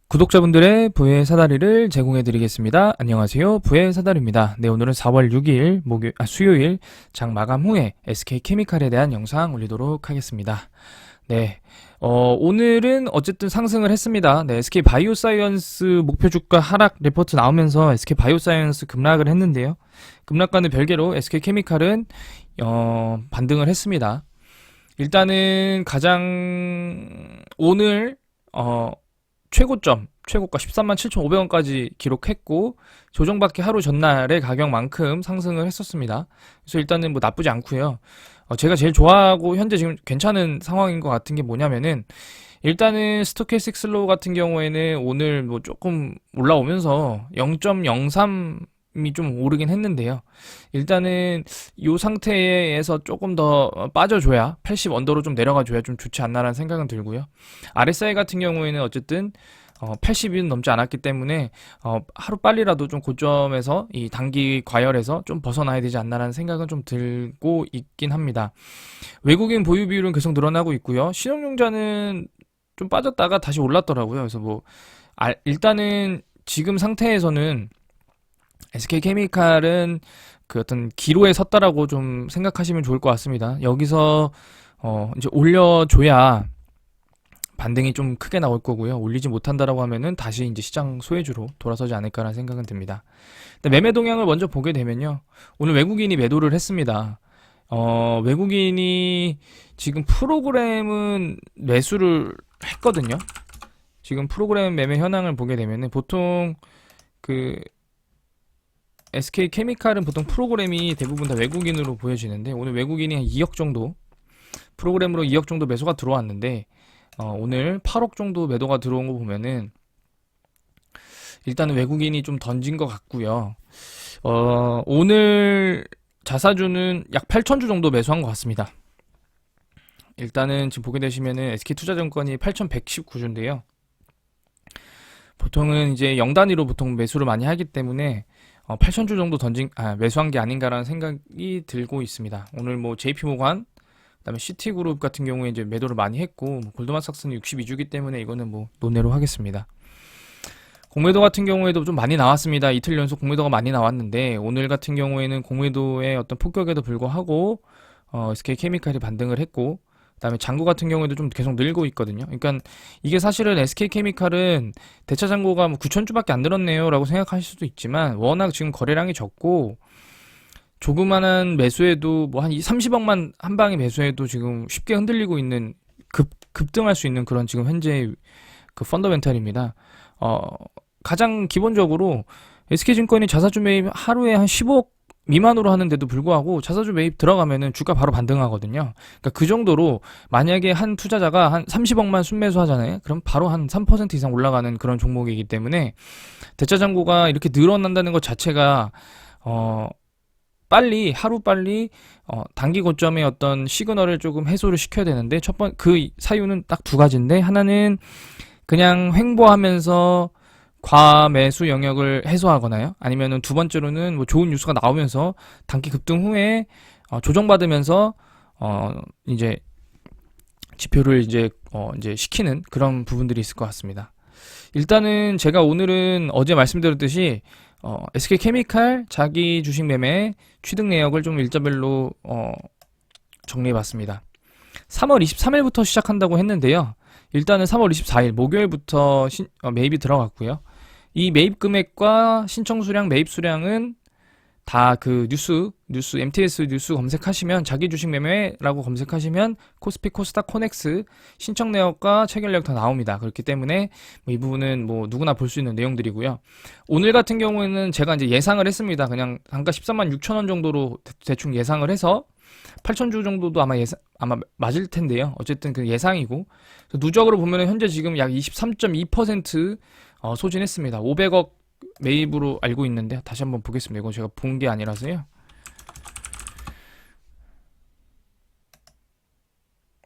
구독자분들의 부의 사다리를 제공해 드리겠습니다. 안녕하세요. 부의 사다리입니다. 네, 오늘은 4월 6일 수요일 장 마감 후에 SK케미칼에 대한 영상 올리도록 하겠습니다. 네. 오늘은 어쨌든 상승을 했습니다. 네, SK바이오사이언스 목표 주가 하락 레포트 나오면서 SK바이오사이언스 급락을 했는데요. 급락과는 별개로 SK케미칼은 반등을 했습니다. 일단은 가장 오늘 최고가 13만 7,500원까지 기록했고 조정받기 하루 전날의 가격만큼 상승을 했었습니다. 그래서 일단은 뭐 나쁘지 않고요. 제가 제일 좋아하고 현재 지금 괜찮은 상황인 것 같은 게 뭐냐면은 일단은 스토캐스틱 슬로우 같은 경우에는 오늘 뭐 조금 올라오면서 0.03이 좀 오르긴 했는데요. 일단은 이 상태에서 조금 더 빠져줘야 80 언더로 좀 내려가줘야 좀 좋지 않나라는 생각은 들고요. RSI 같은 경우에는 어쨌든 80은 넘지 않았기 때문에 하루 빨리라도 좀 고점에서 이 단기 과열에서 좀 벗어나야 되지 않나라는 생각은 좀 들고 있긴 합니다. 외국인 보유 비율은 계속 늘어나고 있고요. 신용융자는 좀 빠졌다가 다시 올랐더라고요. 그래서 뭐 일단은 지금 상태에서는 SK케미칼은 그 어떤 기로에 섰다라고 좀 생각하시면 좋을 것 같습니다. 여기서 이제 올려줘야 반등이 좀 크게 나올 거고요. 올리지 못한다라고 하면은 다시 이제 시장 소외주로 돌아서지 않을까라는 생각은 듭니다. 매매 동향을 먼저 보게 되면요. 오늘 외국인이 매도를 했습니다. 외국인이 지금 프로그램은 매수를 했거든요. 지금 프로그램 매매 현황을 보게 되면은 보통 그 SK케미칼은 보통 프로그램이 대부분 다 외국인으로 보여지는데 오늘 외국인이 한 2억 정도 프로그램으로 2억 정도 매수가 들어왔는데 오늘 8억 정도 매도가 들어온 거 보면은 일단은 외국인이 좀 던진 것 같고요. 오늘 자사주는 약 8,000주 정도 매수한 것 같습니다. 일단은 지금 보게 되시면은 SK투자증권이 8,119주인데요. 보통은 이제 0단위로 보통 매수를 많이 하기 때문에 8,000주 정도 매수한 게 아닌가라는 생각이 들고 있습니다. 오늘 뭐 JP모간 그다음에 시티그룹 같은 경우에 이제 매도를 많이 했고 골드만삭스는 62주기 때문에 이거는 뭐 논외로 하겠습니다. 공매도 같은 경우에도 좀 많이 나왔습니다. 이틀 연속 공매도가 많이 나왔는데 오늘 같은 경우에는 공매도의 어떤 폭격에도 불구하고 SK케미칼이 반등을 했고 그다음에 잔고 같은 경우에도 좀 계속 늘고 있거든요. 그러니까 이게 사실은 SK케미칼은 대차 잔고가 뭐 9,000주밖에 안 늘었네요 라고 생각하실 수도 있지만 워낙 지금 거래량이 적고 조그만한 매수에도 뭐 한 30억만 한 방에 매수해도 지금 쉽게 흔들리고 있는 급등할 수 있는 그런 지금 현재 그 펀더멘탈입니다. 가장 기본적으로 SK증권이 자사주 매입 하루에 한 15억 미만으로 하는데도 불구하고 자사주 매입 들어가면은 주가 바로 반등하거든요. 그러니까 그 정도로 만약에 한 투자자가 한 30억만 순매수 하잖아요. 그럼 바로 한 3% 이상 올라가는 그런 종목이기 때문에 대차 잔고가 이렇게 늘어난다는 것 자체가 하루 빨리 단기 고점의 어떤 시그널을 조금 해소를 시켜야 되는데 그 사유는 딱 두 가지인데 하나는 그냥 횡보하면서 과매수 영역을 해소하거나요. 아니면은 두 번째로는 뭐 좋은 뉴스가 나오면서 단기 급등 후에 조정받으면서 이제 지표를 이제 시키는 그런 부분들이 있을 것 같습니다. 일단은 제가 오늘은 어제 말씀드렸듯이 SK케미칼 자기 주식 매매 취득 내역을 좀 일자별로 정리해봤습니다. 3월 23일부터 시작한다고 했는데요. 일단은 3월 24일 목요일부터 매입이 들어갔고요. 이 매입 금액과 신청 수량, 매입 수량은 다 그 뉴스 MTS 뉴스 검색하시면 자기 주식 매매라고 검색하시면 코스피, 코스닥, 코넥스 신청 내역과 체결 내역 다 나옵니다. 그렇기 때문에 이 부분은 뭐 누구나 볼 수 있는 내용들이고요. 오늘 같은 경우에는 제가 이제 예상을 했습니다. 그냥 단가 13만 6천 원 정도로 대충 예상을 해서 8,000주 정도도 아마 맞을 텐데요. 어쨌든 그 예상이고 누적으로 보면 현재 지금 약 23.2% 소진했습니다. 500억 매입으로 알고 있는데 다시 한번 보겠습니다. 이건 제가 본 게 아니라서요.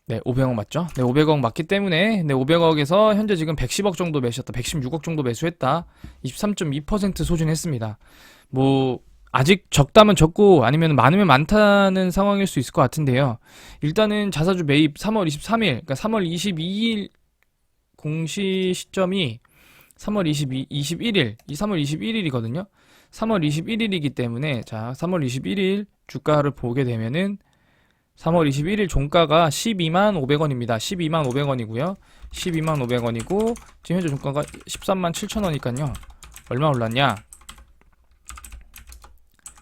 네, 500억 맞죠? 네, 500억 맞기 때문에 500억에서 현재 지금 110억 정도 매수했다. 116억 정도 매수했다. 23.2% 소진했습니다. 뭐 아직 적다면 적고 아니면 많으면 많다는 상황일 수 있을 것 같은데요. 일단은 자사주 매입 3월 23일, 그러니까 3월 22일 공시 시점이 3월 21일, 이 3월 21일이거든요. 3월 21일이기 때문에, 자, 3월 21일 주가를 보게 되면은, 3월 21일 종가가 12만 500원입니다. 12만 500원이고요. 12만 500원이고, 지금 현재 종가가 13만 7천원이니까요. 얼마 올랐냐?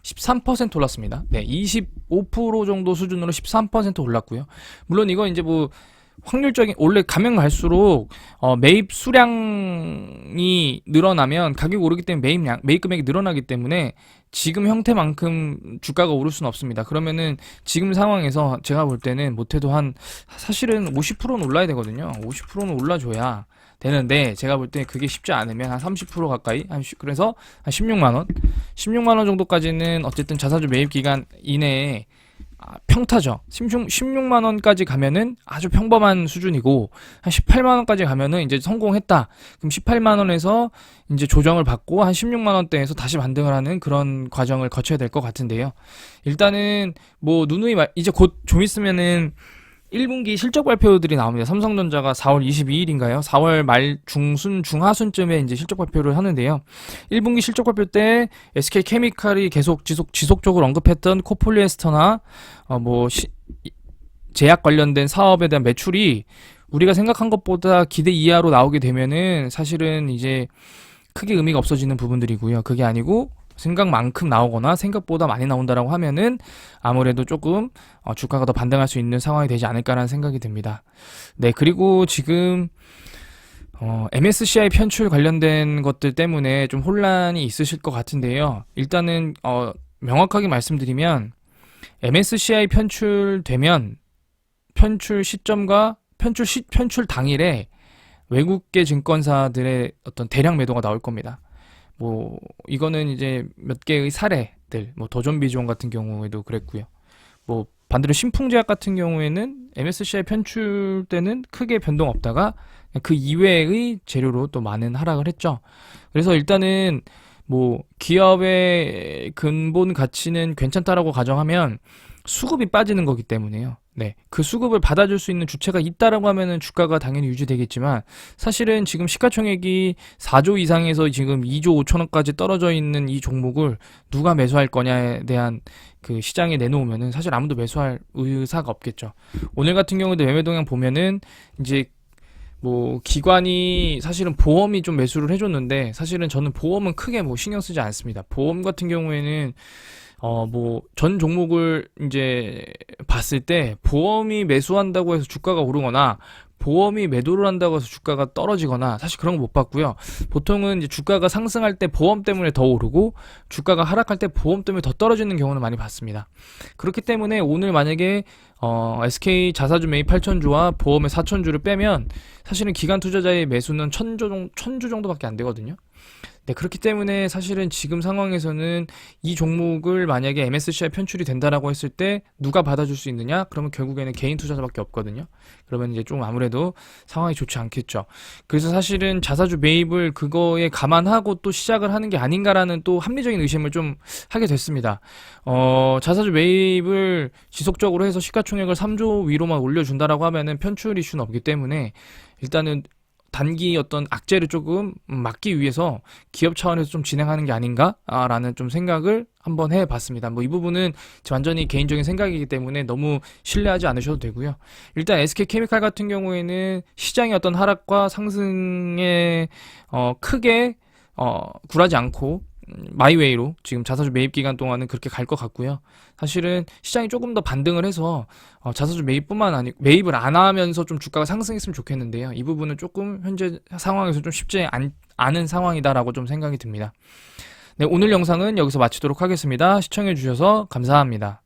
13% 올랐습니다. 네, 25% 정도 수준으로 13% 올랐고요. 물론 이건 이제 뭐 확률적인 원래 가면 갈수록 매입 수량이 늘어나면 가격이 오르기 때문에 매입 금액이 늘어나기 때문에 지금 형태만큼 주가가 오를 수는 없습니다. 그러면은 지금 상황에서 제가 볼 때는 못해도 한 사실은 50%는 올라야 되거든요. 50%는 올라줘야 되는데 제가 볼 때 그게 쉽지 않으면 한 30% 가까이 그래서 한 16만 원, 16만 원 정도까지는 어쨌든 자사주 매입 기간 이내에 평타죠. 16만 원까지 가면은 아주 평범한 수준이고 한 18만 원까지 가면은 이제 성공했다. 그럼 18만 원에서 이제 조정을 받고 한 16만 원대에서 다시 반등을 하는 그런 과정을 거쳐야 될 것 같은데요. 일단은 뭐 누누이 이제 곧 좀 있으면은 1분기 실적 발표들이 나옵니다. 삼성전자가 4월 22일인가요? 4월 말 중순 중하순쯤에 이제 실적 발표를 하는데요. 1분기 실적 발표 때 SK케미칼이 계속 지속적으로 언급했던 코폴리에스터나 제약 관련된 사업에 대한 매출이 우리가 생각한 것보다 기대 이하로 나오게 되면은 사실은 이제 크게 의미가 없어지는 부분들이고요. 그게 아니고 생각만큼 나오거나 생각보다 많이 나온다라고 하면은 아무래도 조금 주가가 더 반등할 수 있는 상황이 되지 않을까라는 생각이 듭니다. 네, 그리고 지금 MSCI 편출 관련된 것들 때문에 좀 혼란이 있으실 것 같은데요. 일단은 명확하게 말씀드리면 MSCI 편출되면 편출 시점과 편출 당일에 외국계 증권사들의 어떤 대량 매도가 나올 겁니다. 뭐 이거는 이제 몇 개의 사례들, 뭐 더존비존 같은 경우에도 그랬고요. 뭐 반대로 신풍제약 같은 경우에는 MSCI 편출 때는 크게 변동 없다가 그 이외의 재료로 또 많은 하락을 했죠. 그래서 일단은 뭐 기업의 근본 가치는 괜찮다라고 가정하면 수급이 빠지는 거기 때문에요. 네, 그 수급을 받아줄 수 있는 주체가 있다라고 하면은 주가가 당연히 유지되겠지만 사실은 지금 시가총액이 4조 이상에서 지금 2조 5천원까지 떨어져 있는 이 종목을 누가 매수할 거냐에 대한 그 시장에 내놓으면은 사실 아무도 매수할 의사가 없겠죠. 오늘 같은 경우도 매매 동향 보면은 이제 뭐 기관이 사실은 보험이 좀 매수를 해줬는데 사실은 저는 보험은 크게 뭐 신경 쓰지 않습니다. 보험 같은 경우에는 뭐 전 종목을 이제 봤을 때 보험이 매수한다고 해서 주가가 오르거나 보험이 매도를 한다고 해서 주가가 떨어지거나 사실 그런 거 못 봤고요. 보통은 이제 주가가 상승할 때 보험 때문에 더 오르고 주가가 하락할 때 보험 때문에 더 떨어지는 경우는 많이 봤습니다. 그렇기 때문에 오늘 만약에 SK 자사주 매입 8천주와 보험의 4천주를 빼면 사실은 기관 투자자의 매수는 1000주 정도밖에 안 되거든요. 네, 그렇기 때문에 사실은 지금 상황에서는 이 종목을 만약에 MSCI 편출이 된다라고 했을 때 누가 받아줄 수 있느냐? 그러면 결국에는 개인 투자자밖에 없거든요. 그러면 이제 좀 아무래도 상황이 좋지 않겠죠. 그래서 사실은 자사주 매입을 그거에 감안하고 또 시작을 하는 게 아닌가라는 또 합리적인 의심을 좀 하게 됐습니다. 자사주 매입을 지속적으로 해서 시가총액을 3조 위로만 올려준다라고 하면은 편출 이슈는 없기 때문에 일단은 단기 어떤 악재를 조금 막기 위해서 기업 차원에서 좀 진행하는 게 아닌가라는 좀 생각을 한번 해봤습니다. 뭐 이 부분은 완전히 개인적인 생각이기 때문에 너무 신뢰하지 않으셔도 되고요. 일단 SK케미칼 같은 경우에는 시장의 어떤 하락과 상승에 크게 굴하지 않고 마이웨이로 지금 자사주 매입 기간 동안은 그렇게 갈 것 같고요. 사실은 시장이 조금 더 반등을 해서 자사주 매입뿐만 아니고 매입을 안 하면서 좀 주가가 상승했으면 좋겠는데요. 이 부분은 조금 현재 상황에서 좀 쉽지 않은 상황이다라고 좀 생각이 듭니다. 네, 오늘 영상은 여기서 마치도록 하겠습니다. 시청해 주셔서 감사합니다.